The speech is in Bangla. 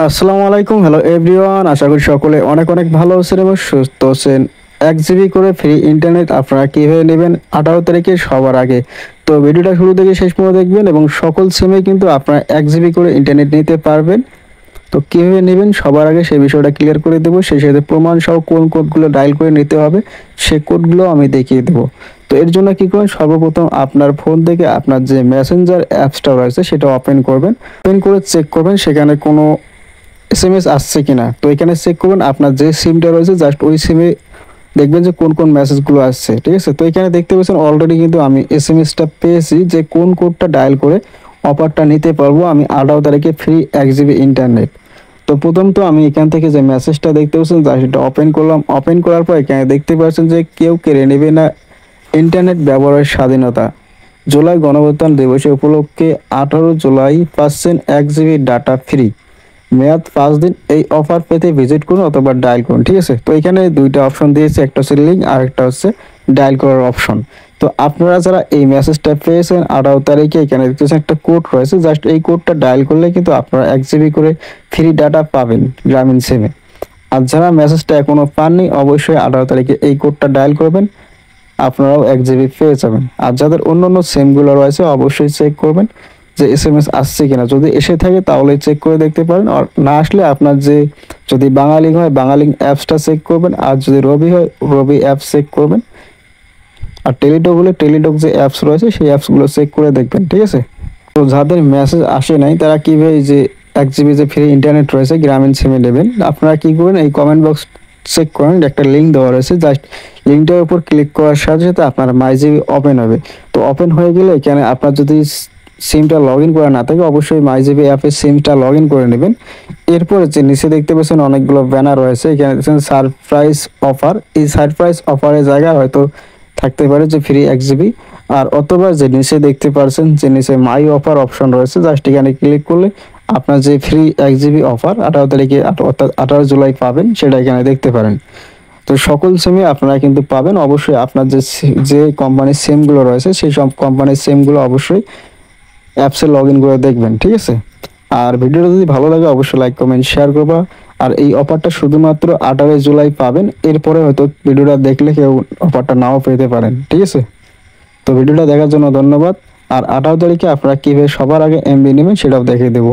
আসসালামু আলাইকুম, হ্যালো এভরিওয়ান। আশা করি সকলে অনেক অনেক ভালো আছেন এবং সুস্থ আছেন। 1 জিবি করে ফ্রি ইন্টারনেট আপনারা কীভাবে নেবেন 18 তারিখে সবার আগে। তো ভিডিওটা শুরু থেকে শেষ পর্যন্ত দেখবেন এবং সকল সিমে কিন্তু আপনারা 1 জিবি করে ইন্টারনেট নিতে পারবেন। তো কীভাবে নেবেন সবার আগে সেই বিষয়টা ক্লিয়ার করে দেবো। সেই সাথে প্রমাণ সহ কোন কোডগুলো ডায়াল করে নিতে হবে সেই কোডগুলো আমি দেখিয়ে দেবো। তো এর জন্য কী করবেন, সর্বপ্রথম আপনার ফোন থেকে আপনার যে মেসেঞ্জার অ্যাপসটা রয়েছে সেটা ওপেন করবেন। ওপেন করে চেক করবেন সেখানে কোনো এসএমএস আসছে কিনা। তো এখানে চেক করবেন আপনার যে সিমটা রয়েছে জাস্ট ওই সিমে দেখবেন যে কোন কোন মেসেজগুলো আসছে, ঠিক আছে। তো এখানে দেখতে পাচ্ছেন অলরেডি কিন্তু আমি এসএমএসটা পেয়েছি যে কোন কোডটা ডায়াল করে অফারটা নিতে পারবো আমি 18 তারিখে ফ্রি 1 জিবি ইন্টারনেট। তো প্রথম তো আমি এখান থেকে যে মেসেজটা দেখতে পাচ্ছেন জাস্ট এটা ওপেন করলাম। ওপেন করার পর এখানে দেখতে পাচ্ছেন যে কেউ কেড়ে নেবে না ইন্টারনেট ব্যবহারের স্বাধীনতা। জুলাই গণঅভ্যুত্থান দিবসে উপলক্ষে 18 জুলাই পাচ্ছেন 1 জিবি ডাটা ফ্রি, মেয়াদ 5 দিন। এই অফার পেতে ভিজিট করুন অথবা ডায়াল করুন, ঠিক আছে। তো এখানে দুইটা অপশন দিয়েছে, একটা হচ্ছে লিঙ্ক আর একটা হচ্ছে ডায়াল করার অপশন। তো আপনারা যারা এই মেসেজটা পেয়েছেন 18 তারিখে, এখানে দেখতেছেন একটা কোড রয়েছে, জাস্ট এই কোডটা ডায়াল করলে কিন্তু আপনারা 1 জিবি করে ফ্রি ডাটা পাবেন গ্রামীণ সিমে। আর যারা মেসেজটা এখনো পাননি অবশ্যই 18 তারিখে এই কোডটা ডায়াল করবেন, আপনারাও 1 জিবি পেয়ে যাবেন। আর যাদের অন্য অন্য সিমগুলো রয়েছে অবশ্যই চেক করবেন যে এসএমএস আসছে কিনা। যদি এসে থাকে তাহলে চেক করে দেখতে পারেন, আর না আসলে আপনার যে যদি বাঙালি হয় বাঙালি অ্যাপসটা চেক করবেন, আর যদি রবি হয় রবি অ্যাপস চেক করবেন, আর টেলিটক হলে টেলিটক যে অ্যাপস রয়েছে সেই অ্যাপসগুলো চেক করে দেখবেন, ঠিক আছে। তো যাদের মেসেজ আসে নাই তারা কীভাবে যে 1 জিবি যে ফ্রি ইন্টারনেট রয়েছে গ্রামীণ সিমে নেবেন, আপনারা কী করবেন, এই কমেন্ট বক্স চেক করেন, একটা লিঙ্ক দেওয়া রয়েছে, জাস্ট লিঙ্কটার উপর ক্লিক করার সাথে সাথে আপনার মাই জিবি ওপেন হবে। তো ওপেন হয়ে গেলে এখানে আপনার যদি সিমটা লগ ইন করা না থাকে অবশ্যই মাই জিবি অ্যাপে সিমটা লগ ইন করে নেবেন। এরপরে যে নিচে দেখতে পাচ্ছেন অনেকগুলো ব্যানার রয়েছে, এখানে দেখছেন সারপ্রাইজ অফার। এই সারপ্রাইজ অফারের জায়গায় হয়তো থাকতে পারে যে ফ্রি 1 জিবি, আর অথবা যে নিচে দেখতে পাচ্ছেন যে নিচে মাই অফার অপশন রয়েছে, জাস্ট এখানে ক্লিক করলে আপনার যে ফ্রি 1 জিবি অফার 18 তারিখে অর্থাৎ 18 জুলাই পাবেন সেটা এখানে দেখতে পারেন। তো সকল সিমে আপনারা কিন্তু পাবেন। অবশ্যই আপনার যে কোম্পানির সিমগুলো রয়েছে সেই সব কোম্পানির সিমগুলো অবশ্যই অ্যাপসে লগ ইন করে দেখবেন, ঠিক আছে। আর ভিডিওটা যদি ভালো লাগে অবশ্যই লাইক কমেন্ট শেয়ার করবা। আর এই অফারটা শুধুমাত্র 18 জুলাই পাবেন, এরপরে হয়তো ভিডিওটা দেখলে কেউ অফারটা নাও পেতে পারেন, ঠিক আছে। তো ভিডিওটা দেখার জন্য ধন্যবাদ। আর 18 তারিখে আপনারা কীভাবে সবার আগে এমবি নেবেন সেটাও দেখিয়ে দেবো।